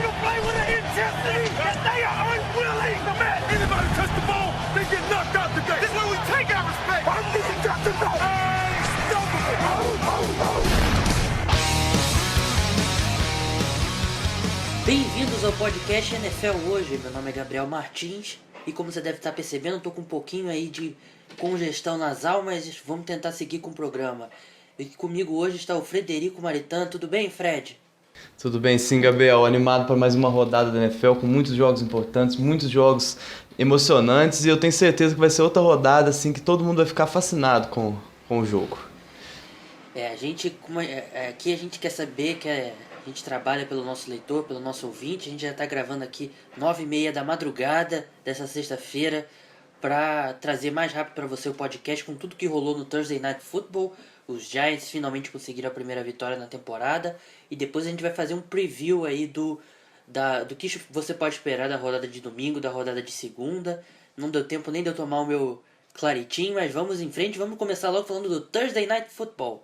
to play with an intensity that they are unwilling to match. Anybody touch the ball, they get knocked out today. This is where we take our respect. I'm being got to go. Bem-vindos ao podcast NFL Hoje, meu nome é Gabriel Martins e como você deve estar percebendo, eu tô com um pouquinho aí de congestão nasal, mas vamos tentar seguir com o programa. E comigo hoje está o Frederico Maritan, tudo bem, Fred? Tudo bem, sim, Gabriel. Animado para mais uma rodada da NFL com muitos jogos importantes, muitos jogos emocionantes e eu tenho certeza que vai ser outra rodada assim que todo mundo vai ficar fascinado com o jogo. Aqui a gente quer saber que a gente trabalha pelo nosso leitor, pelo nosso ouvinte. A gente já está gravando aqui 9h30 da madrugada dessa sexta-feira para trazer mais rápido para você o podcast com tudo que rolou no Thursday Night Football. Os Giants finalmente conseguiram a primeira vitória na temporada e depois a gente vai fazer um preview aí do que você pode esperar da rodada de domingo, da rodada de segunda. Não deu tempo nem de eu tomar o meu claritinho, mas vamos em frente. Vamos começar logo falando do Thursday Night Football.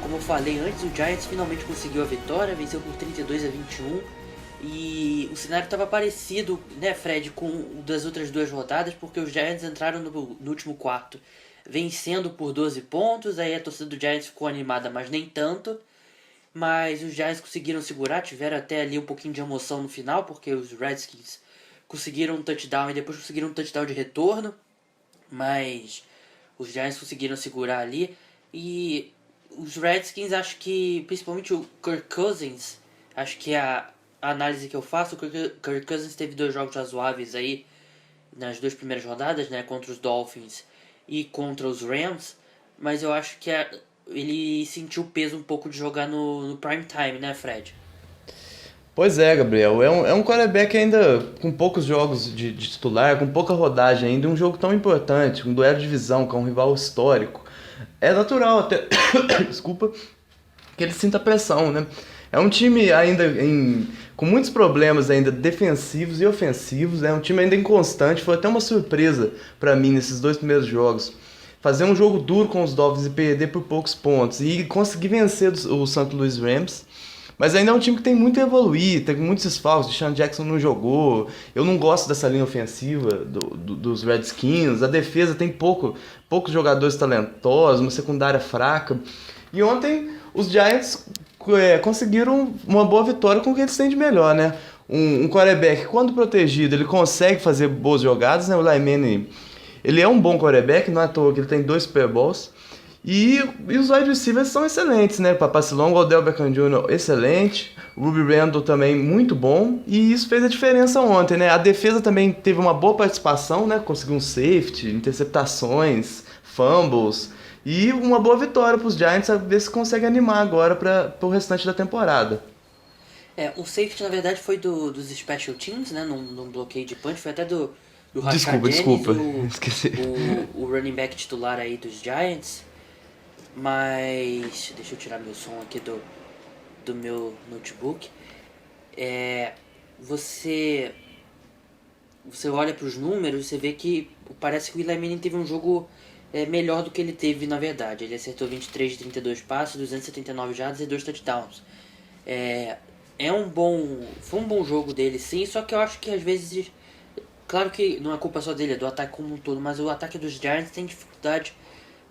Como eu falei antes, o Giants finalmente conseguiu a vitória, venceu por 32-21 e o cenário estava parecido, né, Fred, com o das outras duas rodadas, porque os Giants entraram no último quarto vencendo por 12 pontos, aí a torcida do Giants ficou animada, mas nem tanto, mas os Giants conseguiram segurar, tiveram até ali um pouquinho de emoção no final, porque os Redskins conseguiram um touchdown e depois conseguiram um touchdown de retorno, mas os Giants conseguiram segurar ali e os Redskins, acho que principalmente o Kirk Cousins, acho que a análise que eu faço, o Kirk Cousins teve 2 jogos razoáveis aí nas 2 primeiras rodadas, né, contra os Dolphins e contra os Rams, mas eu acho que ele sentiu o peso um pouco de jogar no prime time, né, Fred? Pois é, Gabriel, é um quarterback ainda com poucos jogos de titular, com pouca rodagem ainda, um jogo tão importante, um duelo de divisão com um rival histórico. É natural até, desculpa, que ele sinta pressão, né? É um time ainda com muitos problemas ainda defensivos e ofensivos, é um time ainda inconstante, foi até uma surpresa para mim nesses 2 primeiros jogos. Fazer um jogo duro com os Dolphins e perder por poucos pontos e conseguir vencer o St. Louis Rams. Mas ainda é um time que tem muito a evoluir, tem muitos desfalques, o Sean Jackson não jogou, eu não gosto dessa linha ofensiva dos Redskins, a defesa tem poucos jogadores talentosos, uma secundária fraca. E ontem os Giants conseguiram uma boa vitória com o que eles têm de melhor, né? Um quarterback, quando protegido, ele consegue fazer boas jogadas, né? O Eli Manning, ele é um bom quarterback, não é à toa que ele tem 2 Super Bowls. E os wide receivers são excelentes, né? Papassilongo, Odell Beckham Jr. excelente, Ruby Randall também muito bom, e isso fez a diferença ontem, né? A defesa também teve uma boa participação, né? Conseguiu um safety, interceptações, fumbles, e uma boa vitória para os Giants, a ver se consegue animar agora para o restante da temporada. O safety na verdade foi dos Special Teams, né? Num bloqueio de punch, foi até do Rashad Dennis, Desculpa, esqueci. O running back titular aí dos Giants. Mas deixa eu tirar meu som aqui do meu notebook. Você olha para os números, você vê que parece que o Eli Manning teve um jogo melhor do que ele teve na verdade. Ele acertou 23 de 32 passes, 279 jardas e 2 touchdowns. Foi um bom jogo dele, sim, só que eu acho que às vezes, claro que não é culpa só dele, é do ataque como um todo, mas o ataque dos Giants tem dificuldade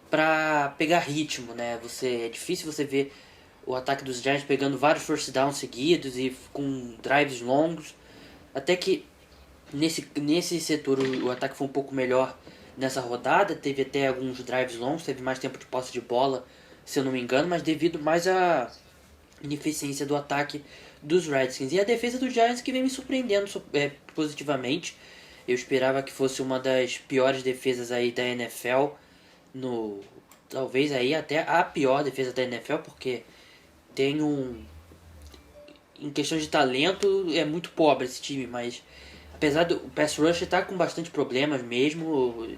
para pegar ritmo, né? É difícil você ver o ataque dos Giants pegando vários first downs seguidos e com drives longos. Até que nesse setor o ataque foi um pouco melhor nessa rodada, teve até alguns drives longos, teve mais tempo de posse de bola, se eu não me engano, mas devido mais à ineficiência do ataque dos Redskins. E a defesa dos Giants que vem me surpreendendo positivamente. Eu esperava que fosse uma das piores defesas aí da NFL, talvez aí até a pior defesa da NFL, porque tem em questão de talento é muito pobre esse time, mas apesar do pass rush estar com bastante problemas mesmo,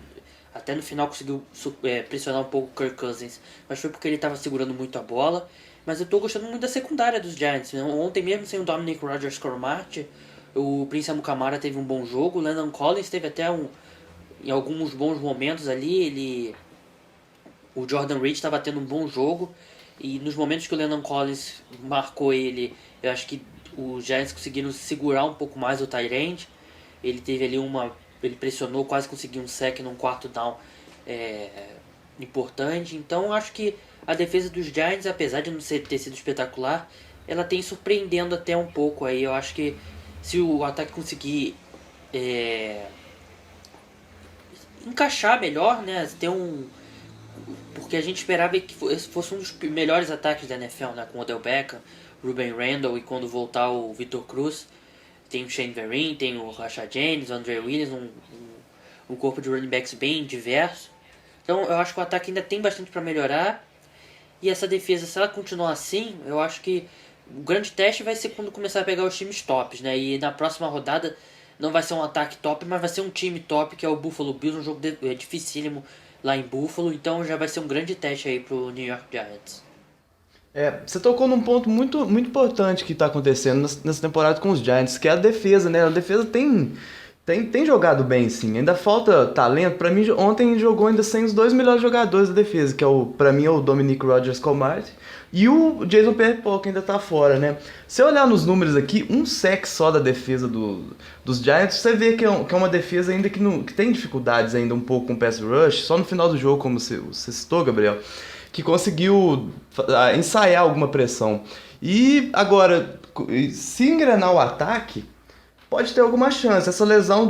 até no final conseguiu pressionar um pouco o Kirk Cousins, mas foi porque ele estava segurando muito a bola. Mas eu estou gostando muito da secundária dos Giants, né? Ontem mesmo sem o Dominic Rodgers-Cromartie, o Prince Amukamara teve um bom jogo, o Landon Collins teve até em alguns bons momentos ali, o Jordan Reed estava tendo um bom jogo, e nos momentos que o Landon Collins marcou ele, eu acho que os Giants conseguiram segurar um pouco mais o tight end. Ele teve ali ele pressionou, quase conseguiu um sack num quarto down importante. Então eu acho que a defesa dos Giants, apesar de não ter sido espetacular, ela tem surpreendendo até um pouco aí. Eu acho que se o ataque conseguir encaixar melhor, né, ter porque a gente esperava que fosse um dos melhores ataques da NFL, né, com o Odell Beckham, Ruben Randall, e quando voltar o Victor Cruz, tem o Shane Vereen, tem o Rashad Jennings, o Andre Williams, um corpo de running backs bem diverso. Então eu acho que o ataque ainda tem bastante para melhorar, e essa defesa, se ela continuar assim, eu acho que o grande teste vai ser quando começar a pegar os times tops, né, e na próxima rodada não vai ser um ataque top, mas vai ser um time top, que é o Buffalo Bills, um jogo dificílimo lá em Buffalo, então já vai ser um grande teste aí pro New York Giants. Você tocou num ponto muito, muito importante que está acontecendo nessa temporada com os Giants, que é a defesa, né? A defesa tem jogado bem, sim. Ainda falta talento. Para mim, ontem jogou ainda sem os dois melhores jogadores da defesa, que para mim é o Dominic Rodgers-Cromartie e o Jason Pierre-Paul, que ainda tá fora, né? Se eu olhar nos números aqui, um sec só da defesa dos Giants, você vê que é uma defesa ainda que tem dificuldades ainda um pouco com o pass rush. Só no final do jogo, como você citou, Gabriel, que conseguiu ensaiar alguma pressão. E agora, se engrenar o ataque, pode ter alguma chance. Essa lesão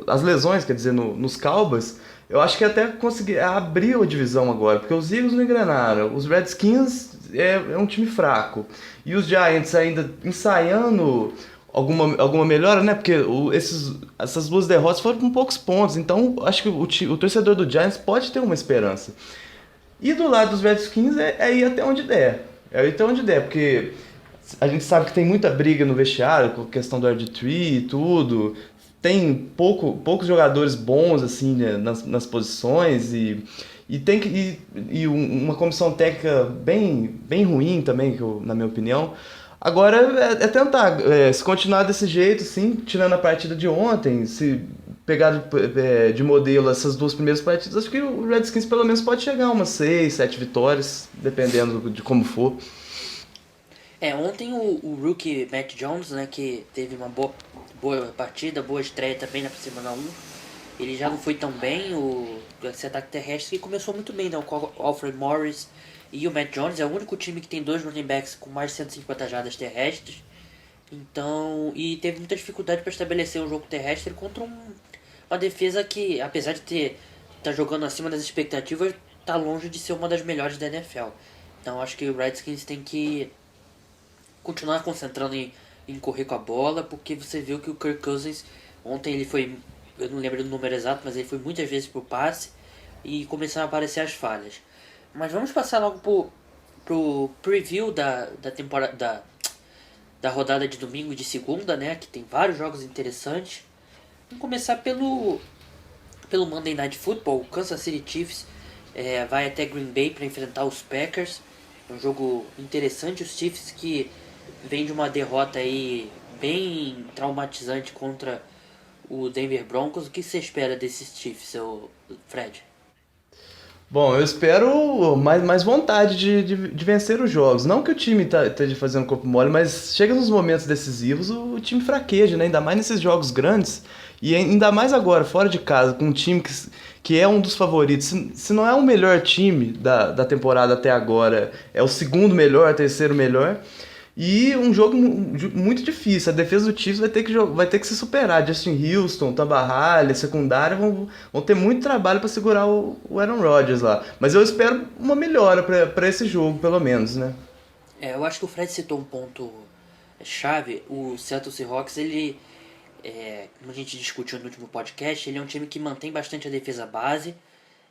as lesões, quer dizer, nos Cowboys, eu acho que até conseguir abrir a divisão agora, porque os Eagles não engrenaram, os Redskins é um time fraco, e os Giants ainda ensaiando alguma melhora, né? Porque essas duas derrotas foram com poucos pontos, então acho que o torcedor do Giants pode ter uma esperança. E do lado dos Redskins é ir até onde der. É ir até onde der, porque a gente sabe que tem muita briga no vestiário, com a questão do RG3 e tudo. Tem poucos jogadores bons assim, né, nas posições e uma comissão técnica bem ruim também, na minha opinião. Agora é tentar, se continuar desse jeito, sim, tirando a partida de ontem, se pegar de modelo essas duas primeiras partidas, acho que o Redskins pelo menos pode chegar a umas 6, 7 vitórias, dependendo de como for. Ontem o rookie Matt Jones, né, que teve uma boa partida, boa estreia também na semana 1, ele já não foi tão bem, esse ataque terrestre que começou muito bem, né, com o Alfred Morris e o Matt Jones, é o único time que tem dois running backs com mais de 150 jardas terrestres, então, e teve muita dificuldade para estabelecer um jogo terrestre contra uma defesa que, apesar de tá jogando acima das expectativas, tá longe de ser uma das melhores da NFL. Então acho que o Redskins tem que continuar concentrando em correr com a bola, porque você viu que o Kirk Cousins ontem ele foi, eu não lembro do número exato, mas ele foi muitas vezes pro passe e começaram a aparecer as falhas. Mas vamos passar logo pro preview da temporada da rodada de domingo e de segunda, né, que tem vários jogos interessantes. Vamos começar pelo Monday Night Football. O Kansas City Chiefs vai até Green Bay para enfrentar os Packers. É um jogo interessante. Os Chiefs que vem de uma derrota aí bem traumatizante contra o Denver Broncos. O que você espera desses Chiefs, Fred? Bom, eu espero mais vontade de vencer os jogos. Não que o time esteja fazendo corpo mole, mas chega nos momentos decisivos, o time fraqueja, né? Ainda mais nesses jogos grandes. E ainda mais agora, fora de casa, com um time que é um dos favoritos. Se não é o melhor time da temporada até agora, é o segundo melhor, terceiro melhor. E um jogo muito difícil. A defesa do Chiefs vai ter que se superar. Justin Houston, Tamba Hali, secundária vão ter muito trabalho para segurar o Aaron Rodgers lá. Mas eu espero uma melhora para esse jogo, pelo menos, né? Eu acho que o Fred citou um ponto chave. O Seattle Seahawks, ele, como a gente discutiu no último podcast, ele é um time que mantém bastante a defesa base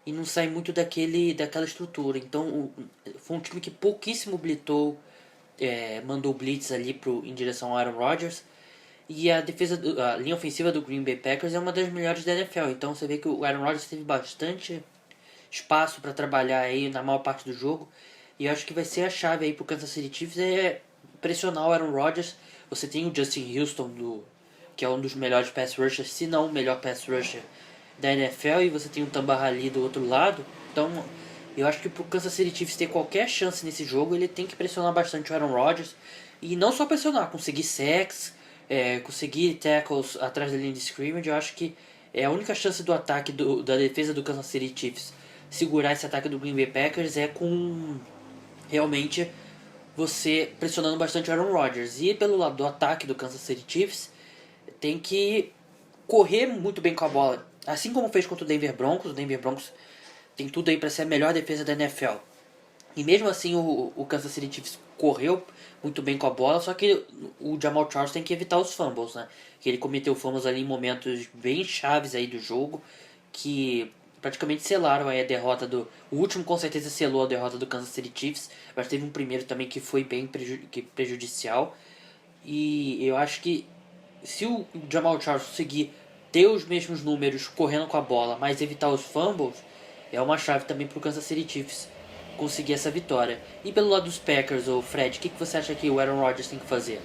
e não sai muito daquela estrutura. Então foi um time que pouquíssimo blitzou, mandou blitz ali em direção ao Aaron Rodgers. E a linha ofensiva do Green Bay Packers é uma das melhores da NFL. Então você vê que o Aaron Rodgers teve bastante espaço para trabalhar aí na maior parte do jogo. E eu acho que vai ser a chave aí pro Kansas City Chiefs pressionar o Aaron Rodgers. Você tem o Justin Houston, que é um dos melhores pass rushers, se não o melhor pass rusher da NFL, e você tem o Tamba Hali do outro lado. Então eu acho que pro Kansas City Chiefs ter qualquer chance nesse jogo, ele tem que pressionar bastante o Aaron Rodgers, e não só pressionar, conseguir sacks, conseguir tackles atrás da linha de scrimmage. Eu acho que é a única chance do ataque da defesa do Kansas City Chiefs segurar esse ataque do Green Bay Packers é com realmente você pressionando bastante o Aaron Rodgers. E pelo lado do ataque do Kansas City Chiefs, tem que correr muito bem com a bola, assim como fez contra o Denver Broncos. O Denver Broncos tem tudo aí para ser a melhor defesa da NFL. E mesmo assim o Kansas City Chiefs correu muito bem com a bola, só que o Jamal Charles tem que evitar os fumbles, né? Que ele cometeu fumbles ali em momentos bem chaves aí do jogo, que praticamente selaram aí a derrota o último com certeza selou a derrota do Kansas City Chiefs, mas teve um primeiro também que foi bem prejudicial. E eu acho que se o Jamal Charles conseguir ter os mesmos números correndo com a bola, mas evitar os fumbles, é uma chave também para o Kansas City Chiefs conseguir essa vitória. E pelo lado dos Packers, o Fred, o que você acha que o Aaron Rodgers tem que fazer?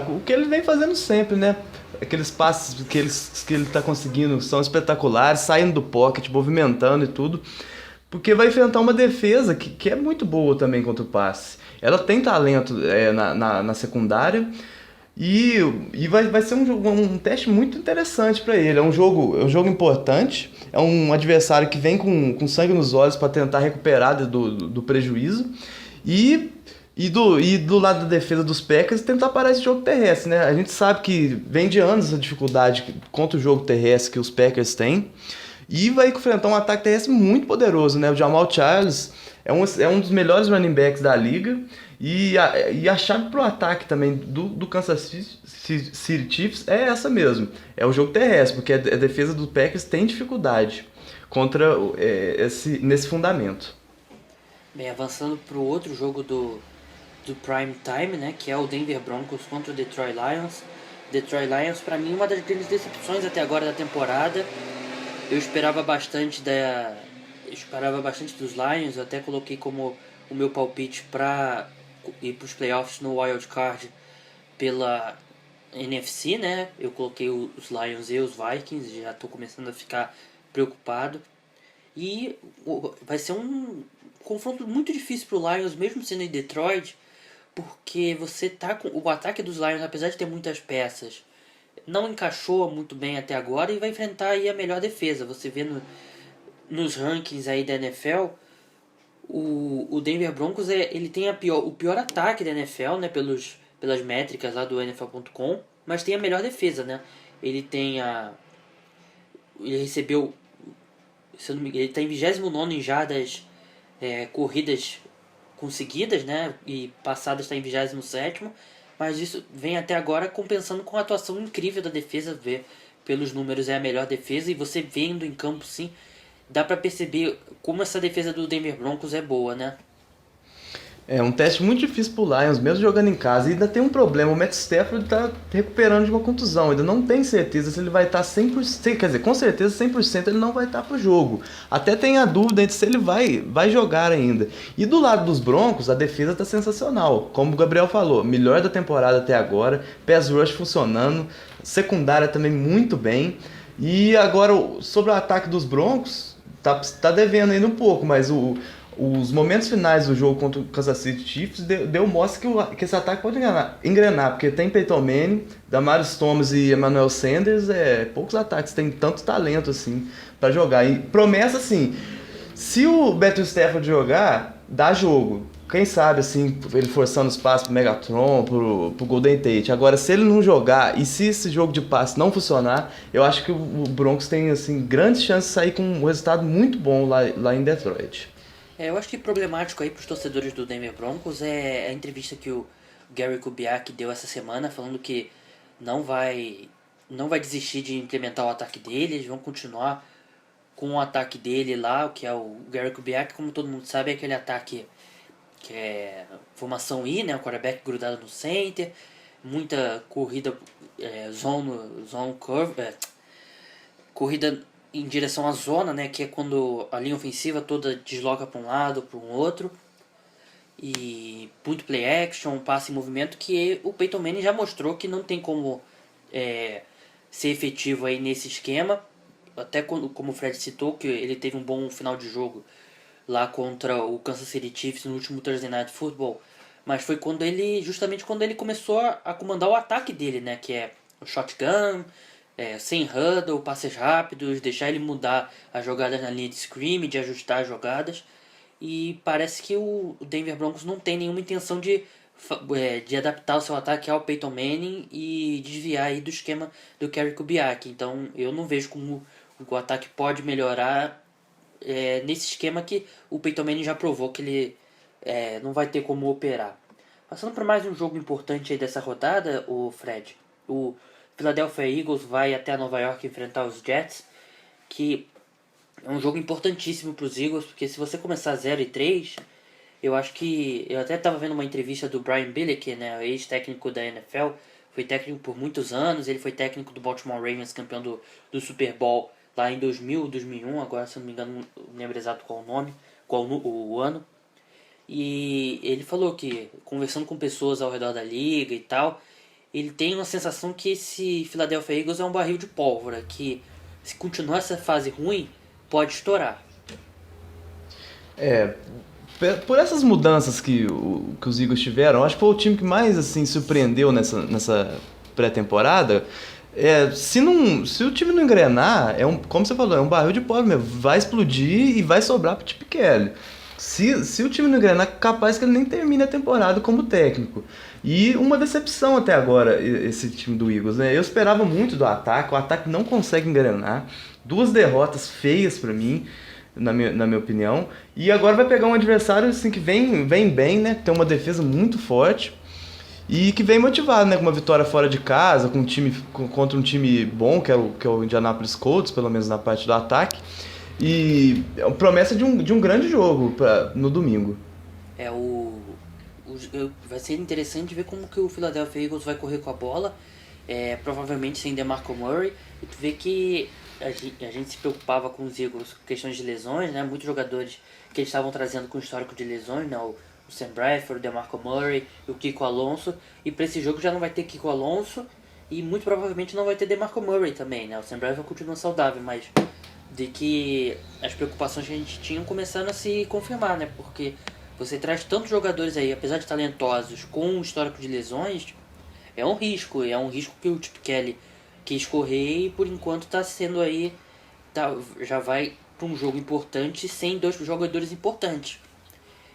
O que ele vem fazendo sempre, né? Aqueles passes que ele tá conseguindo são espetaculares, saindo do pocket, movimentando e tudo. Porque vai enfrentar uma defesa que é muito boa também contra o passe. Ela tem talento na secundária. E vai ser um teste muito interessante para ele. É um jogo importante. É um adversário que vem com sangue nos olhos para tentar recuperar do prejuízo. E do lado da defesa dos Packers, tentar parar esse jogo terrestre, né? A gente sabe que vem de anos a dificuldade contra o jogo terrestre que os Packers têm. E vai enfrentar um ataque terrestre muito poderoso, né? O Jamal Charles é um dos melhores running backs da liga. E a chave pro ataque também do Kansas City Chiefs é essa mesmo. É o jogo terrestre, porque a defesa do Packers tem dificuldade contra nesse fundamento. Bem, avançando pro outro jogo do Prime Time, né, que é o Denver Broncos contra o Detroit Lions. Detroit Lions, para mim, uma das grandes decepções até agora da temporada. Eu esperava bastante dos Lions, eu até coloquei como o meu palpite para ir para os playoffs no Wild Card pela NFC, né? Eu coloquei os Lions e os Vikings, já estou começando a ficar preocupado. E vai ser um confronto muito difícil para o Lions, mesmo sendo em Detroit, porque você tá com o ataque dos Lions, apesar de ter muitas peças, não encaixou muito bem até agora, e vai enfrentar aí a melhor defesa. Você vê nos rankings aí da NFL, o Denver Broncos ele tem o pior ataque da NFL, né, pelas métricas lá do NFL.com, mas tem a melhor defesa, né? Ele recebeu, se eu não me engano, ele está em 29º em jardas corridas conseguidas, né? E passadas está em 27º, mas isso vem até agora compensando com a atuação incrível da defesa. Pelos números é a melhor defesa, e você vendo em campo, sim, dá para perceber como essa defesa do Denver Broncos é boa, né? É um teste muito difícil pro Lions, mesmo jogando em casa. E ainda tem um problema, o Matt Stafford tá recuperando de uma contusão. Ainda não tem certeza se ele vai estar 100%, quer dizer, com certeza 100% ele não vai estar pro jogo. Até tem a dúvida entre se ele vai jogar ainda. E do lado dos Broncos, a defesa tá sensacional. Como o Gabriel falou, melhor da temporada até agora, pass rush funcionando, secundária também muito bem. E agora, sobre o ataque dos Broncos, tá devendo ainda um pouco, mas os momentos finais do jogo contra o Kansas City Chiefs mostra que esse ataque pode engrenar, porque tem Peyton Manning, Damarius Thomas e Emmanuel Sanders, poucos ataques tem tanto talento assim para jogar. E promessa assim, se o Matthew Stafford jogar, dá jogo. Quem sabe assim, ele forçando os passes pro Megatron, pro Golden Tate. Agora, se ele não jogar e se esse jogo de passe não funcionar, eu acho que o Broncos tem assim grandes chances de sair com um resultado muito bom lá em Detroit. Eu acho que problemático aí para os torcedores do Denver Broncos é a entrevista que o Gary Kubiak deu essa semana, falando que não vai desistir de implementar o ataque dele, eles vão continuar com o ataque dele lá, o que é o Gary Kubiak, como todo mundo sabe, é aquele ataque que é formação I, né, o quarterback grudado no center, muita corrida, zone curve, corrida em direção à zona, né, que é quando a linha ofensiva toda desloca para um lado, para um outro, e muito play action, passe em movimento, que o Peyton Manning já mostrou que não tem como ser efetivo aí nesse esquema. Até como o Fred citou, que ele teve um bom final de jogo lá contra o Kansas City Chiefs no último Thursday Night Football. Mas foi justamente quando ele começou a comandar o ataque dele, né? Que é o shotgun, sem huddle, passes rápidos, deixar ele mudar as jogadas na linha de scrimmage, ajustar as jogadas. E parece que o Denver Broncos não tem nenhuma intenção de adaptar o seu ataque ao Peyton Manning e desviar aí do esquema do Kerry Kubiak. Então eu não vejo como o ataque pode melhorar nesse esquema que o Peyton Manning já provou que ele não vai ter como operar. Passando para mais um jogo importante aí dessa rodada, o Fred, o Philadelphia Eagles vai até Nova York enfrentar os Jets, que é um jogo importantíssimo para os Eagles, porque se você começar 0-3, eu acho que... Eu até estava vendo uma entrevista do Brian Belichick, né, ex-técnico da NFL, foi técnico por muitos anos, ele foi técnico do Baltimore Ravens, campeão do Super Bowl lá em 2000, 2001, agora se não me engano não lembro exato qual o ano. E ele falou que, conversando com pessoas ao redor da liga e tal, ele tem uma sensação que esse Philadelphia Eagles é um barril de pólvora, que se continuar essa fase ruim, pode estourar. Por essas mudanças que os Eagles tiveram, acho que foi o time que mais assim surpreendeu nessa pré-temporada. Se o time não engrenar, como você falou, é um barril de pólvora mesmo. Vai explodir e vai sobrar pro Chip Kelly. Se o time não engrenar, capaz que ele nem termine a temporada como técnico. E uma decepção até agora, esse time do Eagles, né? Eu esperava muito do ataque, o ataque não consegue engrenar. 2 derrotas feias pra mim, na minha opinião. E agora vai pegar um adversário assim, que vem bem, né? Tem uma defesa muito forte. E que vem motivado, né? Com uma vitória fora de casa, contra um time bom, que é o Indianapolis Colts, pelo menos na parte do ataque. E é uma promessa de um grande jogo no domingo. Vai ser interessante ver como que o Philadelphia Eagles vai correr com a bola. Provavelmente sem DeMarco Murray. E tu vê que a gente se preocupava com os Eagles com questões de lesões, né? Muitos jogadores que eles estavam trazendo com histórico de lesões, né? O Sam Bradford, o DeMarco Murray, o Kiko Alonso. E para esse jogo já não vai ter Kiko Alonso e muito provavelmente não vai ter DeMarco Murray também, né? O Sam Bradford continua saudável, mas de que as preocupações que a gente tinha começando a se confirmar, né? Porque você traz tantos jogadores aí, apesar de talentosos, com um histórico de lesões, é um risco que o Chip Kelly quis correr e por enquanto está sendo aí, já vai para um jogo importante sem 2 jogadores importantes.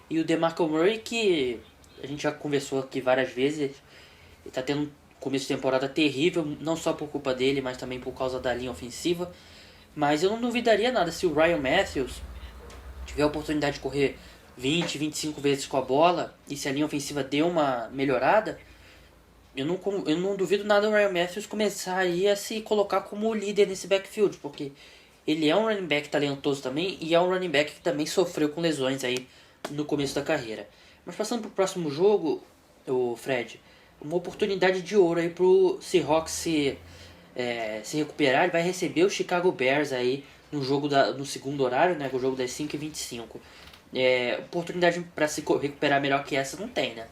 E o DeMarco Murray, que a gente já conversou aqui várias vezes, está tendo um começo de temporada terrível, não só por culpa dele, mas também por causa da linha ofensiva. Mas eu não duvidaria nada se o Ryan Matthews tiver a oportunidade de correr 20, 25 vezes com a bola e se a linha ofensiva deu uma melhorada, eu não duvido nada do Ryan Matthews começar aí a se colocar como líder nesse backfield, porque ele é um running back talentoso também e é um running back que também sofreu com lesões aí no começo da carreira. Mas passando para o próximo jogo, o Fred, uma oportunidade de ouro aí pro Seahawks se recuperar. Ele vai receber o Chicago Bears aí no segundo horário, né, o jogo das 5h25. Oportunidade para se recuperar melhor que essa não tem, né?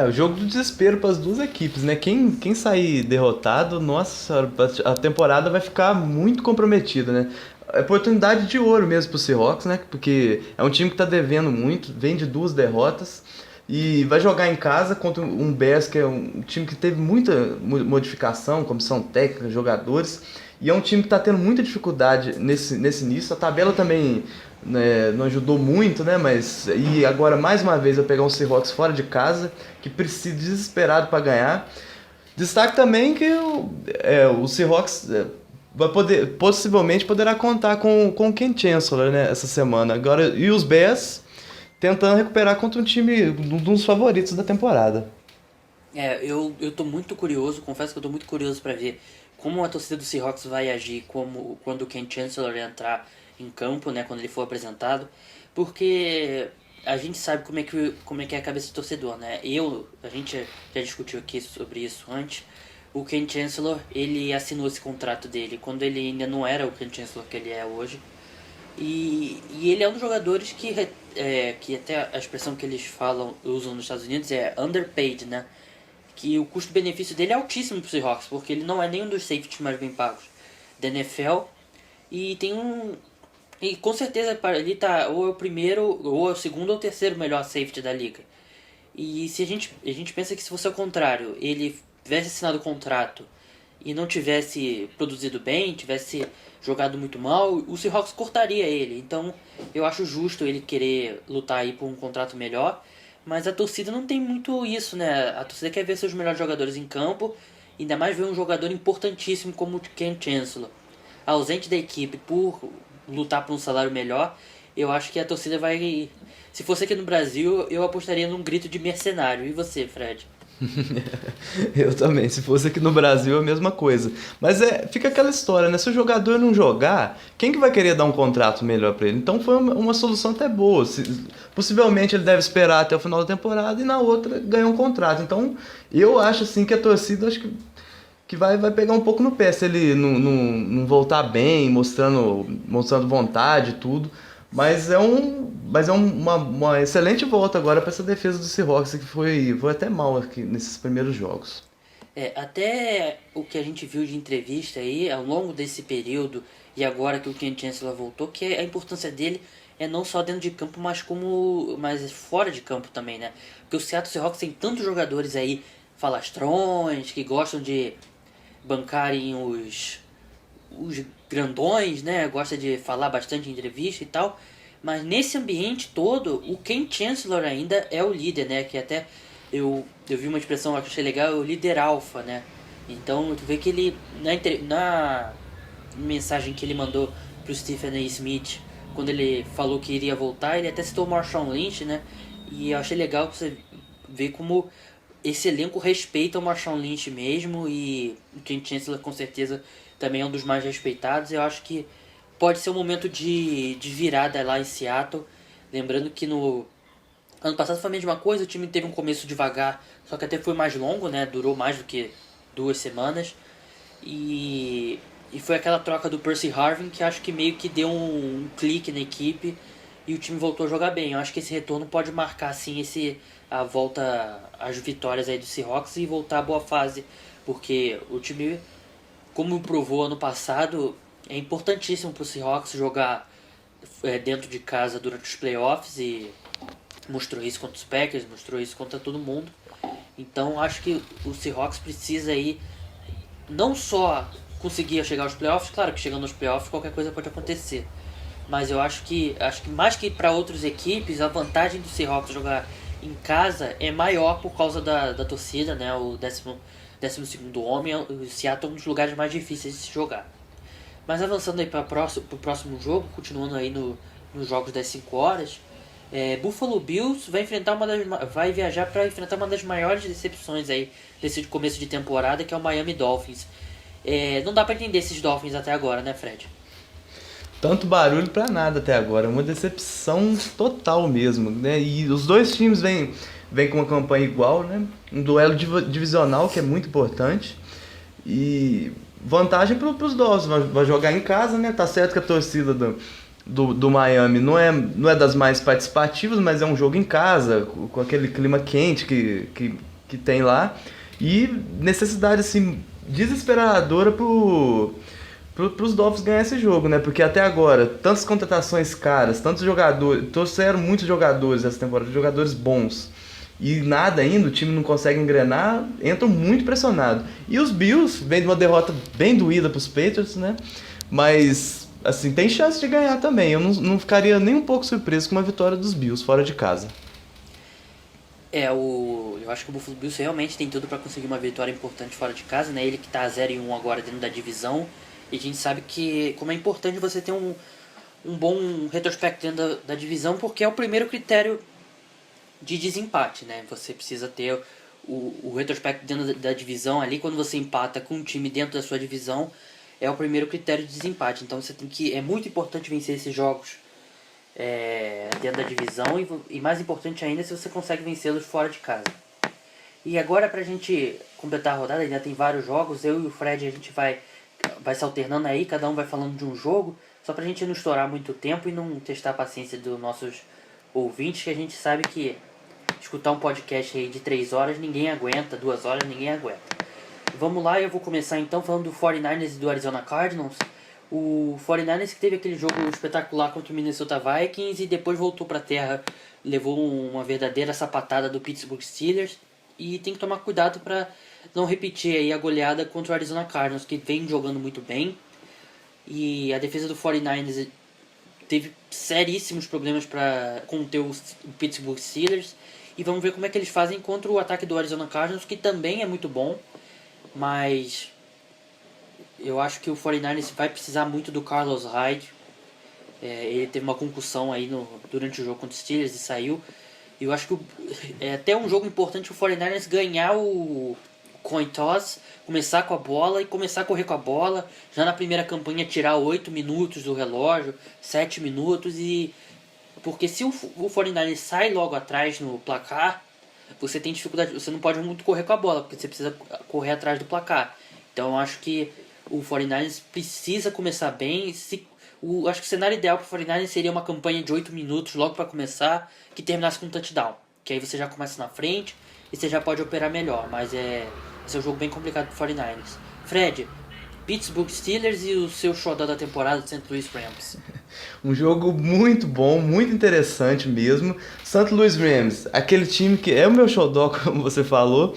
O jogo do desespero para as duas equipes, né? Quem sair derrotado, nossa, a temporada vai ficar muito comprometida, né? É oportunidade de ouro mesmo pro Seahawks, né? Porque é um time que tá devendo muito, vem de 2 derrotas e vai jogar em casa contra um Bears que é um time que teve muita modificação, comissão técnica, jogadores, e é um time que tá tendo muita dificuldade nesse início. A tabela também, né, não ajudou muito, né? E agora mais uma vez vai pegar um Seahawks fora de casa que precisa desesperado para ganhar. Destaque também que o Seahawks possivelmente poderá contar com o Ken Chancellor, né, essa semana. Agora, e os Bears tentando recuperar contra um time, um dos favoritos da temporada. Eu tô muito curioso, confesso que eu tô muito curioso para ver como a torcida do Seahawks vai agir quando o Ken Chancellor entrar em campo, né, quando ele for apresentado, porque a gente sabe como é que é a cabeça do torcedor, né? A gente já discutiu aqui sobre isso antes. O Ken Chancellor, ele assinou esse contrato dele quando ele ainda não era o Ken Chancellor que ele é hoje. E ele é um dos jogadores que até a expressão que eles usam nos Estados Unidos é underpaid, né? que o custo-benefício dele é altíssimo pro Seahawks, porque ele não é nenhum dos safeties mais bem pagos da NFL, e tem um... E com certeza ele tá ou é o primeiro, ou é o segundo ou terceiro melhor safety da liga. E se a gente pensa que se fosse ao contrário, ele tivesse assinado o contrato e não tivesse produzido bem, tivesse jogado muito mal, o Seahawks cortaria ele. Então eu acho justo ele querer lutar aí por um contrato melhor, mas a torcida não tem muito isso, né? A torcida quer ver seus melhores jogadores em campo, ainda mais ver um jogador importantíssimo como o Ken Chancellor ausente da equipe por lutar por um salário melhor. Eu acho que a torcida vai... Se fosse aqui no Brasil, eu apostaria num grito de mercenário. E você, Fred? Eu também, se fosse aqui no Brasil é a mesma coisa. Mas fica aquela história, né? Se o jogador não jogar, quem que vai querer dar um contrato melhor pra ele? Então foi uma solução até boa. Possivelmente ele deve esperar até o final da temporada e na outra ganhar um contrato. Então eu acho assim que a torcida que vai pegar um pouco no pé se ele não voltar bem, mostrando vontade e tudo. Mas é uma excelente volta agora para essa defesa do Seahawks, que foi até mal aqui nesses primeiros jogos. Até o que a gente viu de entrevista aí, ao longo desse período, e agora que o Ken Chancellor voltou, que a importância dele é não só dentro de campo, mas fora de campo também, né? Porque o Seattle Seahawks tem tantos jogadores aí, falastrões, que gostam de bancarem os grandões, né? Gosta de falar bastante em entrevista e tal. Mas nesse ambiente todo, o Ken Chancellor ainda é o líder, né? Que até eu vi uma expressão que eu achei legal, é o líder alfa, né? Então tu vê que ele, na mensagem que ele mandou pro Stephen A. Smith, quando ele falou que iria voltar, ele até citou o Marshawn Lynch, né? E eu achei legal você ver como esse elenco respeita o Marshawn Lynch mesmo, e o Ken Chancellor com certeza também é um dos mais respeitados. Eu acho que pode ser um momento de virada lá em Seattle. Lembrando que no ano passado foi a mesma coisa, o time teve um começo devagar, só que até foi mais longo, né? Durou mais do que 2 semanas. E foi aquela troca do Percy Harvin que acho que meio que deu um clique na equipe e o time voltou a jogar bem. Eu acho que esse retorno pode marcar assim a volta às vitórias aí do Seahawks e voltar à boa fase, porque o time, como provou ano passado, é importantíssimo para o Seahawks jogar dentro de casa durante os playoffs, e mostrou isso contra os Packers, mostrou isso contra todo mundo. Então acho que o Seahawks precisa aí não só conseguir chegar aos playoffs, claro que chegando aos playoffs qualquer coisa pode acontecer, mas eu acho que mais que para outras equipes, a vantagem do Seahawks jogar em casa é maior por causa da torcida, né? O 12º homem, o Seattle é um dos lugares mais difíceis de se jogar. Mas avançando aí para o próximo jogo, continuando aí nos jogos das 5 horas, Buffalo Bills vai viajar para enfrentar uma das maiores decepções aí desse começo de temporada, que é o Miami Dolphins. Não dá para entender esses Dolphins até agora, né, Fred? Tanto barulho pra nada até agora, uma decepção total mesmo, né? E os dois times vêm com uma campanha igual, né? Um duelo divisional que é muito importante. E vantagem para os Dolphins, vai jogar em casa, né? Tá certo que a torcida do Miami não é das mais participativas, mas é um jogo em casa, com aquele clima quente que tem lá. E necessidade assim, desesperadora pros Dolphins ganhar esse jogo, né? Porque até agora, tantas contratações caras, tantos jogadores, trouxeram muitos jogadores essa temporada, jogadores bons. E nada ainda, o time não consegue engrenar, entram muito pressionados. E os Bills vêm de uma derrota bem doída pros Patriots, né? Mas, assim, tem chance de ganhar também. Eu não ficaria nem um pouco surpreso com uma vitória dos Bills fora de casa. Eu acho que o Buffalo Bills realmente tem tudo para conseguir uma vitória importante fora de casa, né? Ele que tá 0-1 agora dentro da divisão. E a gente sabe que como é importante você ter um bom retrospecto dentro da divisão, porque é o primeiro critério de desempate, né? Você precisa ter o retrospecto dentro da divisão ali, quando você empata com um time dentro da sua divisão, é o primeiro critério de desempate. Então é muito importante vencer esses jogos dentro da divisão, e mais importante ainda se você consegue vencê-los fora de casa. E agora, pra gente completar a rodada, ainda tem vários jogos, eu e o Fred a gente vai se alternando aí, cada um vai falando de um jogo, só pra gente não estourar muito tempo e não testar a paciência dos nossos ouvintes, que a gente sabe que escutar um podcast aí de 3 horas, ninguém aguenta, 2 horas, ninguém aguenta. Vamos lá, eu vou começar então falando do 49ers e do Arizona Cardinals. O 49ers que teve aquele jogo espetacular contra o Minnesota Vikings e depois voltou pra terra, levou uma verdadeira sapatada do Pittsburgh Steelers e tem que tomar cuidado para não repetir aí a goleada contra o Arizona Cardinals, que vem jogando muito bem. E a defesa do 49ers teve seríssimos problemas para conter o Pittsburgh Steelers. E vamos ver como é que eles fazem contra o ataque do Arizona Cardinals, que também é muito bom. Mas eu acho que o 49ers vai precisar muito do Carlos Hyde. Ele teve uma concussão aí durante o jogo contra os Steelers e saiu. E eu acho que é até um jogo importante o 49ers ganhar o coin toss, começar com a bola e começar a correr com a bola. Já na primeira campanha tirar 8 minutos do relógio, 7 minutos. Porque se o 49ers sai logo atrás no placar, você tem dificuldade, você não pode muito correr com a bola, porque você precisa correr atrás do placar. Então eu acho que o 49ers precisa começar bem. Acho que o cenário ideal para o 49ers seria uma campanha de 8 minutos logo para começar, que terminasse com um touchdown. Que aí você já começa na frente e você já pode operar melhor. Mas esse é um jogo bem complicado para o 49ers. Fred, Pittsburgh Steelers e o seu xodó da temporada do St. Louis Rams. Um jogo muito bom, muito interessante mesmo. St. Louis Rams, aquele time que é o meu xodó, como você falou.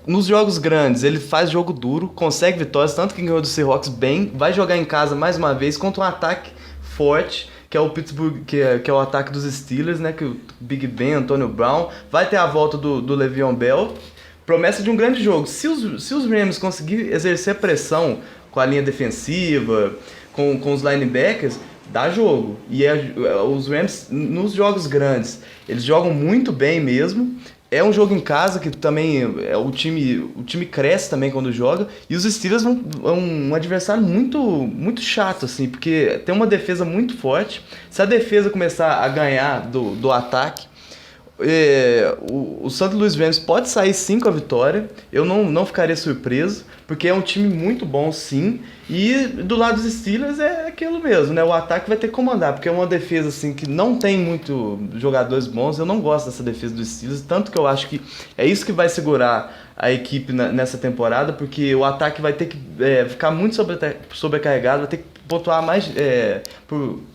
Nos jogos grandes, ele faz jogo duro, consegue vitórias, tanto que ganhou do Seahawks bem. Vai jogar em casa mais uma vez contra um ataque forte, que é o Pittsburgh, que é o ataque dos Steelers, né? Que o Big Ben, Antonio Brown. Vai ter a volta do Le'Veon Bell. Promessa de um grande jogo. Se os Rams conseguirem exercer pressão com a linha defensiva, com os linebackers, dá jogo. E os Rams, nos jogos grandes, eles jogam muito bem mesmo. É um jogo em casa que também o time cresce também quando joga. E os Steelers é um adversário muito, muito chato, assim, porque tem uma defesa muito forte. Se a defesa começar a ganhar do ataque, o St. Louis Rams pode sair sim com a vitória. Eu não ficaria surpreso, porque é um time muito bom sim. E do lado dos Steelers é aquilo mesmo, né? O ataque vai ter que comandar, porque é uma defesa assim que não tem muito jogadores bons. Eu não gosto dessa defesa dos Steelers, tanto que eu acho que é isso que vai segurar a equipe nessa temporada, porque o ataque vai ter que ficar muito sobrecarregado, vai ter que pontuar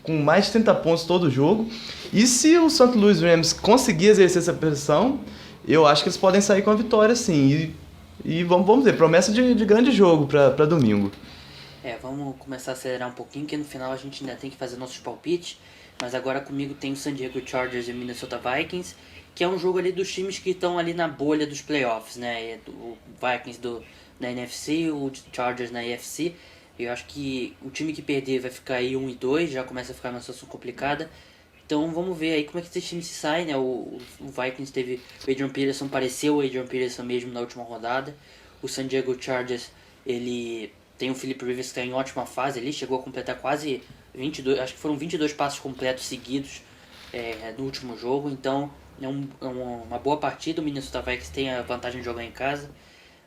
com mais de 30 pontos todo jogo. E se o St. Louis Rams conseguir exercer essa pressão, eu acho que eles podem sair com a vitória sim. E vamos ver, promessa de grande jogo para domingo. Vamos começar a acelerar um pouquinho, que no final a gente ainda tem que fazer nossos palpites. Mas agora comigo tem o San Diego Chargers e o Minnesota Vikings, que é um jogo ali dos times que estão ali na bolha dos playoffs, né? O Vikings da NFC, o Chargers na AFC. Eu acho que o time que perder vai ficar aí 1-2, já começa a ficar uma situação complicada. Então vamos ver aí como é que esse time se sai, né? O Vikings teve o Adrian Peterson, pareceu o Adrian Peterson mesmo na última rodada. O San Diego Chargers, ele tem o Philip Rivers que está em ótima fase, ele chegou a completar quase 22, acho que foram 22 passos completos seguidos no último jogo. Então é uma boa partida. O Minnesota Vikings tem a vantagem de jogar em casa,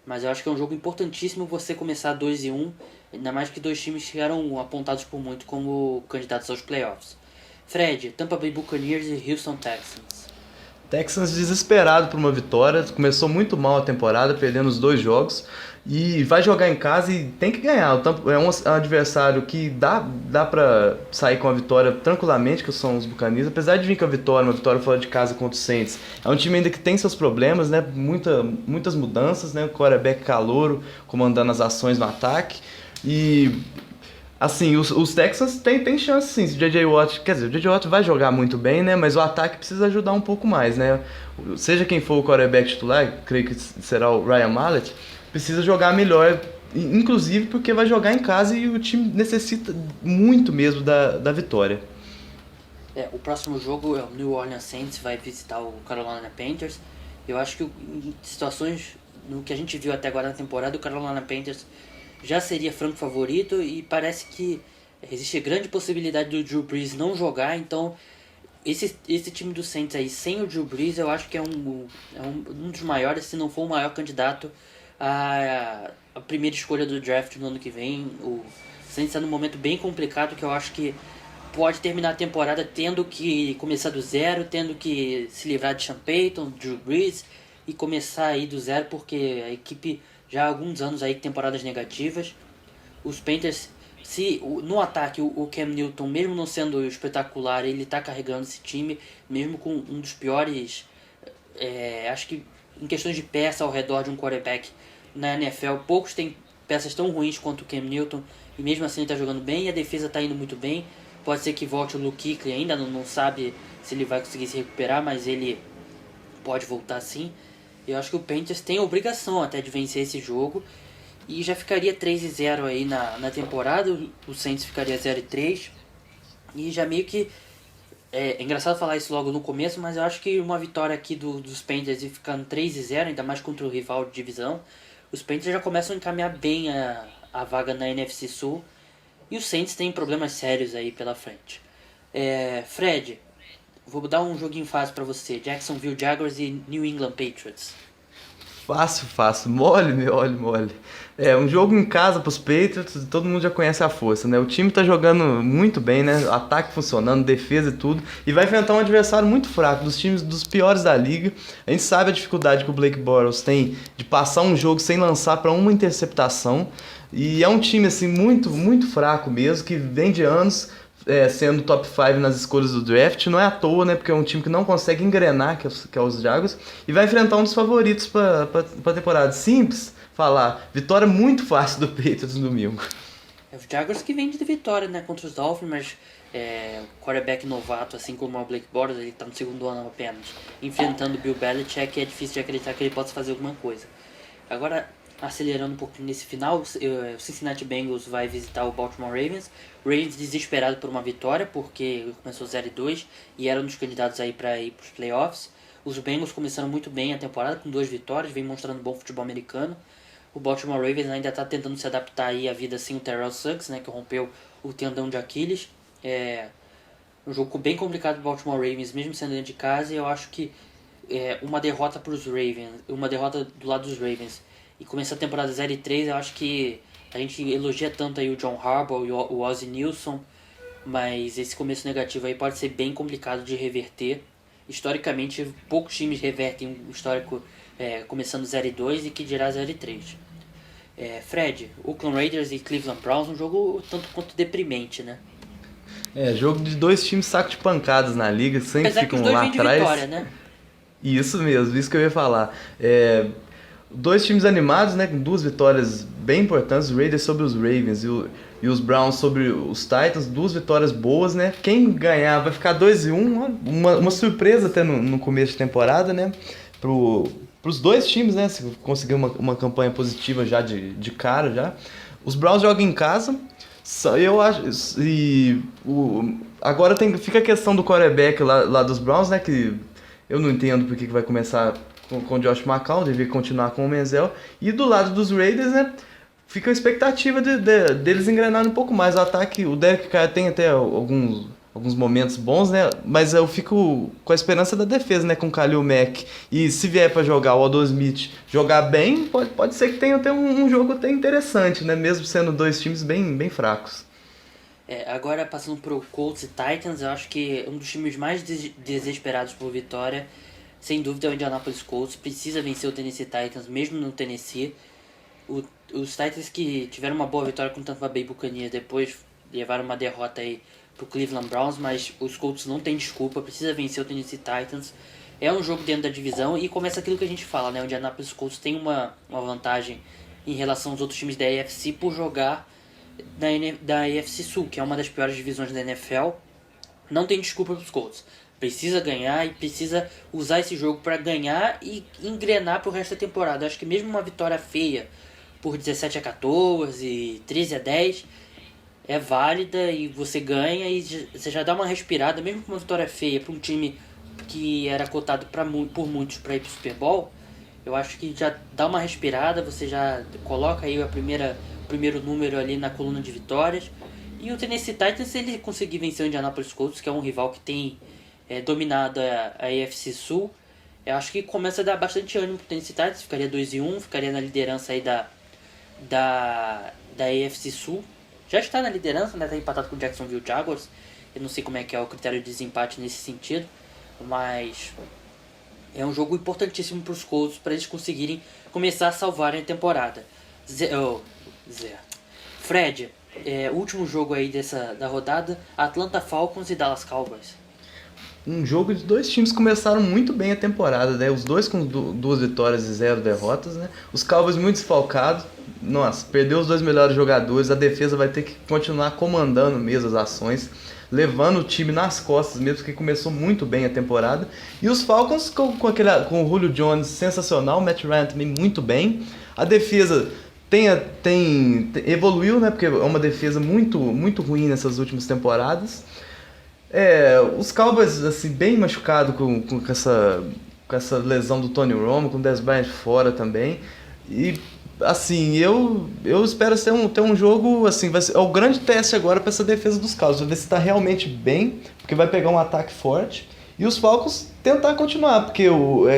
mas eu acho que é um jogo importantíssimo você começar 2-1, ainda mais que dois times chegaram apontados por muito como candidatos aos playoffs. Fred, Tampa Bay Buccaneers e Houston Texans. Texans desesperado por uma vitória, começou muito mal a temporada, perdendo os 2 jogos, e vai jogar em casa e tem que ganhar. É um adversário que dá pra sair com a vitória tranquilamente, que são os Buccaneers, apesar de vir com a vitória, uma vitória fora de casa contra os Saints. É um time ainda que tem seus problemas, né? Muitas mudanças, né? O quarterback calouro comandando as ações no ataque, e assim, os Texans têm chance sim. Se o J.J. Watt, quer dizer, o J.J. Watt vai jogar muito bem, né? Mas o ataque precisa ajudar um pouco mais, né? Seja quem for o quarterback titular, creio que será o Ryan Mallett, precisa jogar melhor, inclusive porque vai jogar em casa e o time necessita muito mesmo da vitória. O próximo jogo é o New Orleans Saints, vai visitar o Carolina Panthers. Eu acho que em situações, no que a gente viu até agora na temporada, o Carolina Panthers já seria franco favorito e parece que existe grande possibilidade do Drew Brees não jogar. Então esse time do Saints aí sem o Drew Brees, eu acho que é um dos maiores, se não for o maior candidato a primeira escolha do draft no ano que vem. O Saints está num momento bem complicado, que eu acho que pode terminar a temporada tendo que começar do zero, tendo que se livrar de Sean Payton, Drew Brees e começar aí do zero, porque a equipe já há alguns anos aí temporadas negativas. Os Panthers, se no ataque o Cam Newton, mesmo não sendo espetacular, ele está carregando esse time, mesmo com um dos piores, acho que em questões de peça ao redor de um quarterback na NFL, poucos têm peças tão ruins quanto o Cam Newton, e mesmo assim ele está jogando bem e a defesa está indo muito bem. Pode ser que volte o Luke Kuechly, ainda não sabe se ele vai conseguir se recuperar, mas ele pode voltar sim. Eu acho que o Panthers tem a obrigação até de vencer esse jogo e já ficaria 3-0 aí na temporada, o Saints ficaria 0-3 e já meio que... É engraçado falar isso logo no começo, mas eu acho que uma vitória aqui dos Panthers e ficando 3-0, ainda mais contra o rival de divisão, os Panthers já começam a encaminhar bem a vaga na NFC Sul e os Saints têm problemas sérios aí pela frente. Fred, vou dar um joguinho fácil pra você, Jacksonville Jaguars e New England Patriots. Fácil, mole. É um jogo em casa pros Patriots, todo mundo já conhece a força, né? O time tá jogando muito bem, né? Ataque funcionando, defesa e tudo, e vai enfrentar um adversário muito fraco, dos times dos piores da liga. A gente sabe a dificuldade que o Blake Bortles tem de passar um jogo sem lançar para uma interceptação, e é um time assim muito fraco mesmo, que vem de anos sendo top 5 nas escolhas do draft, não é à toa, né? Porque é um time que não consegue engrenar, que é os Jaguars, e vai enfrentar um dos favoritos para a temporada. Simples falar, vitória muito fácil do Patriots no domingo. Os Jaguars que vem de vitória, né, contra os Dolphins, mas quarterback novato, assim como o Blake Bortles, ele tá no segundo ano apenas, enfrentando o Bill Belichick, é difícil de acreditar que ele possa fazer alguma coisa. Agora, acelerando um pouquinho nesse final, o Cincinnati Bengals vai visitar o Baltimore Ravens. O Ravens desesperado por uma vitória, porque começou 0-2 e era um dos candidatos aí para ir para os playoffs. Os Bengals começaram muito bem a temporada, com 2 vitórias, vem mostrando bom futebol americano. O Baltimore Ravens ainda está tentando se adaptar aí à vida sem o Terrell Suggs, né, que rompeu o tendão de Aquiles. Um jogo bem complicado do Baltimore Ravens, mesmo sendo dentro de casa, e eu acho que uma derrota para os Ravens, uma derrota do lado dos Ravens, e começar a temporada 0-3, eu acho que a gente elogia tanto aí o John Harbaugh e o Ozzie Nilsson, mas esse começo negativo aí pode ser bem complicado de reverter. Historicamente, poucos times revertem o histórico começando 0-2 e que dirá 0-3. Fred, Oakland Raiders e Cleveland Browns, um jogo tanto quanto deprimente, né? Jogo de 2 times saco de pancadas na liga, sempre Apesar ficam que os dois lá vêm de atrás. vitória, né? Isso mesmo, isso que eu ia falar. 2 times animados, né, com 2 vitórias bem importantes, os Raiders sobre os Ravens e os Browns sobre os Titans, 2 vitórias boas, né? Quem ganhar vai ficar 2-1, uma surpresa até no começo de temporada, né? Pros 2 times, né? Se conseguir uma campanha positiva já de cara já. Os Browns jogam em casa, eu acho, agora fica a questão do quarterback lá dos Browns, né? Que eu não entendo porque que vai começar com o Josh McCown, devia continuar com o Menzel. E do lado dos Raiders, né, fica a expectativa deles engrenarem um pouco mais o ataque. O Derek Carr tem até alguns momentos bons, né, mas eu fico com a esperança da defesa, né, com o Khalil Mack. E se vier para jogar o Aldon Smith jogar bem, pode ser que tenha até um jogo até interessante, né, mesmo sendo 2 times bem fracos. Agora passando pro Colts e Titans, eu acho que um dos times mais desesperados por vitória, sem dúvida, é o Indianapolis Colts. Precisa vencer o Tennessee Titans, mesmo no Tennessee. Os Titans que tiveram uma boa vitória com o Tampa Bay Buccaneers, depois levaram uma derrota aí pro Cleveland Browns, mas os Colts não tem desculpa, precisa vencer o Tennessee Titans. É um jogo dentro da divisão e começa aquilo que a gente fala, né? O Indianapolis Colts tem uma vantagem em relação aos outros times da AFC por jogar da AFC Sul, que é uma das piores divisões da NFL. Não tem desculpa para os Colts. Precisa ganhar e precisa usar esse jogo para ganhar e engrenar pro resto da temporada. Eu acho que mesmo uma vitória feia por 17-14, 13-10 é válida e você ganha e você já dá uma respirada, mesmo com uma vitória feia para um time que era cotado por muitos para ir pro Super Bowl. Eu acho que já dá uma respirada, você já coloca aí o primeiro número ali na coluna de vitórias. E o Tennessee Titans, se ele conseguir vencer o Indianapolis Colts, que é um rival que tem dominado a AFC Sul, eu acho que começa a dar bastante ânimo pro Tennessee Titans, ficaria 2-1, ficaria na liderança aí da AFC Sul. Já está na liderança, né? Tá empatado com o Jacksonville Jaguars. Eu não sei como é que é o critério de desempate nesse sentido, mas é um jogo importantíssimo para os Colts, para eles conseguirem começar a salvarem a temporada. Fred, o último jogo aí da rodada, Atlanta Falcons e Dallas Cowboys. Um jogo de dois times que começaram muito bem a temporada, né? Os dois com 2 vitórias e 0 derrotas, né? Os Cowboys muito desfalcados. Nossa, perdeu os 2 melhores jogadores. A defesa vai ter que continuar comandando mesmo as ações, levando o time nas costas mesmo, porque começou muito bem a temporada. E os Falcons com o Julio Jones sensacional, o Matt Ryan também muito bem. A defesa evoluiu, né? Porque é uma defesa muito, muito ruim nessas últimas temporadas. Os Cowboys, assim, bem machucado com essa lesão do Tony Romo, com o Dez Bryant fora também. E, assim, eu espero ter um jogo, assim, é o grande teste agora para essa defesa dos Cowboys. Ver se está realmente bem, porque vai pegar um ataque forte. E os Falcons tentar continuar, porque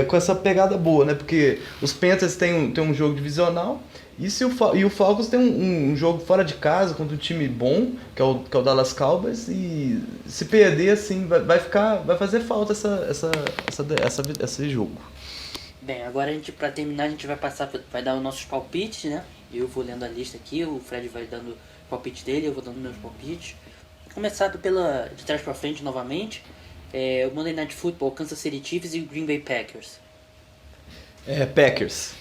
com essa pegada boa, né? Porque os Panthers têm um jogo divisional. E o Falcons tem um jogo fora de casa contra um time bom, que é o Dallas Cowboys, e se perder, assim, vai fazer falta esse jogo. Bem, agora pra terminar, a gente vai dar os nossos palpites, né? Eu vou lendo a lista aqui, o Fred vai dando o palpite dele, eu vou dando meus palpites. Começado de trás pra frente novamente, o Monday Night Football, Kansas City Chiefs e Green Bay Packers. Packers.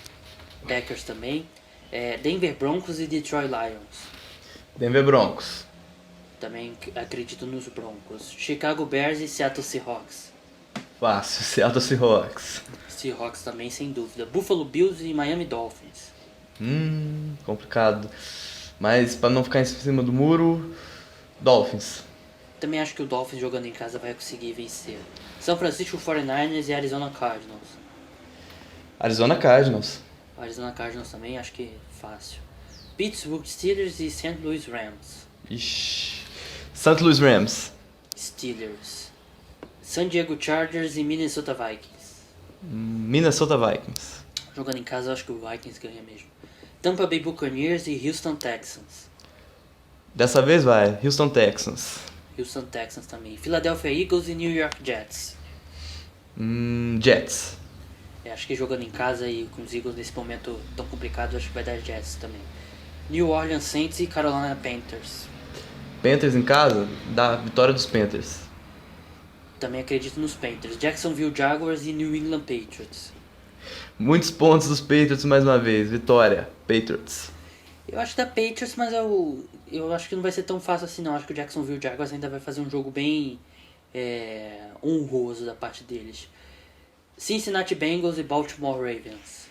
Packers também. Denver Broncos e Detroit Lions. Denver Broncos. Também acredito nos Broncos. Chicago Bears e Seattle Seahawks. Fácil, Seattle Seahawks. Seahawks também, sem dúvida. Buffalo Bills e Miami Dolphins. Complicado. Mas para não ficar em cima do muro, Dolphins. Também acho que o Dolphins jogando em casa vai conseguir vencer. São Francisco 49ers e Arizona Cardinals. Arizona Cardinals. Arizona Cardinals também, acho que fácil. Pittsburgh Steelers e St. Louis Rams. Ixi. St. Louis Rams. Steelers. San Diego Chargers e Minnesota Vikings. Minnesota Vikings. Jogando em casa, eu acho que o Vikings ganha mesmo. Tampa Bay Buccaneers e Houston Texans. Dessa vez vai, Houston Texans. Houston Texans também. Philadelphia Eagles e New York Jets. Jets. Acho que jogando em casa e com os Eagles nesse momento tão complicado, acho que vai dar Jets também. New Orleans Saints e Carolina Panthers. Panthers em casa, dá vitória dos Panthers. Também acredito nos Panthers. Jacksonville Jaguars e New England Patriots. Muitos pontos dos Patriots mais uma vez, vitória, Patriots. Eu acho da Patriots, mas eu acho que não vai ser tão fácil assim não. Acho que o Jacksonville Jaguars ainda vai fazer um jogo bem honroso da parte deles. Cincinnati Bengals e Baltimore Ravens.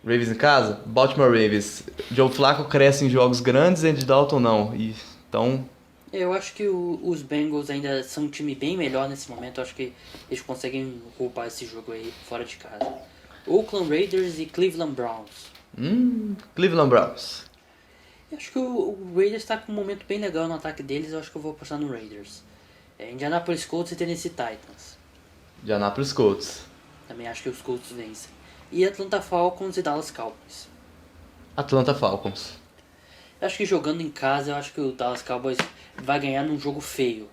Ravens em casa? Baltimore Ravens. Joe Flacco cresce em jogos grandes, Andy Dalton não. Então... Eu acho que os Bengals ainda são um time bem melhor nesse momento. Eu acho que eles conseguem roubar esse jogo aí fora de casa. Oakland Raiders e Cleveland Browns. Cleveland Browns. Eu acho que o Raiders está com um momento bem legal no ataque deles. Eu acho que eu vou apostar no Raiders. Indianapolis Colts e Tennessee Titans. Indianapolis Colts. Também acho que os Colts vencem. E Atlanta Falcons e Dallas Cowboys. Atlanta Falcons. Eu acho que jogando em casa, eu acho que o Dallas Cowboys vai ganhar num jogo feio.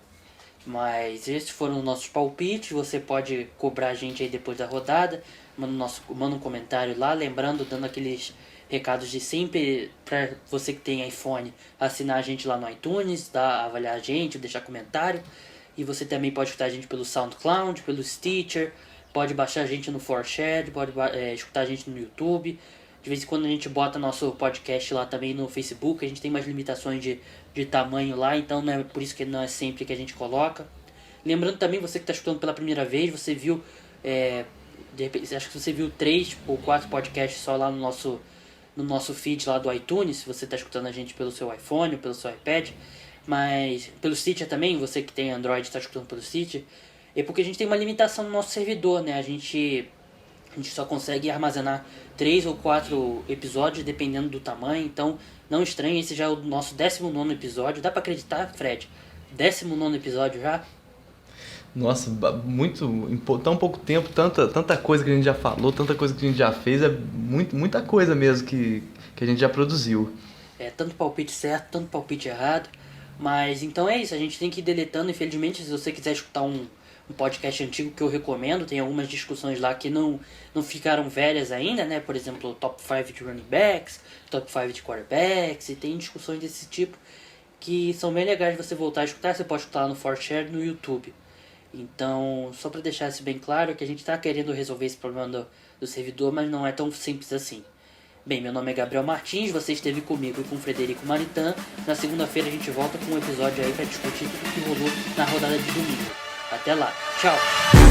Mas esses foram os nossos palpites. Você pode cobrar a gente aí depois da rodada. Manda um comentário lá. Lembrando, dando aqueles recados de sempre para você que tem iPhone, assinar a gente lá no iTunes, avaliar a gente, deixar comentário. E você também pode escutar a gente pelo SoundCloud, pelo Stitcher, pode baixar a gente no 4Share, pode escutar a gente no YouTube. De vez em quando a gente bota nosso podcast lá também no Facebook. A gente tem mais limitações de tamanho lá, então não é por isso que não é sempre que a gente coloca. Lembrando também, você que está escutando pela primeira vez, você viu, de repente, acho que você viu 3 ou 4 podcasts só lá no nosso feed lá do iTunes, se você está escutando a gente pelo seu iPhone ou pelo seu iPad. Mas pelo Stitcher também, você que tem Android está escutando pelo Stitcher, é porque a gente tem uma limitação no nosso servidor, né? A gente só consegue armazenar 3 ou 4 episódios, dependendo do tamanho. Então, não estranhe, esse já é o nosso 19º episódio. Dá pra acreditar, Fred? 19º episódio já? Nossa, em tão pouco tempo, tanta coisa que a gente já falou, tanta coisa que a gente já fez. Muita coisa mesmo que a gente já produziu. Tanto palpite certo, tanto palpite errado. Mas então é isso, a gente tem que ir deletando. Infelizmente, se você quiser escutar um podcast antigo que eu recomendo, tem algumas discussões lá que não ficaram velhas ainda, né? Por exemplo, top 5 de running backs, top 5 de quarterbacks, e tem discussões desse tipo que são bem legais de você voltar a escutar. Você pode escutar lá no 4Share no YouTube. Então, só para deixar isso bem claro, que a gente está querendo resolver esse problema do servidor, mas não é tão simples assim. Bem, meu nome é Gabriel Martins, você esteve comigo e com o Frederico Maritan. Na segunda-feira a gente volta com um episódio aí para discutir tudo que rolou na rodada de domingo. Até lá, tchau!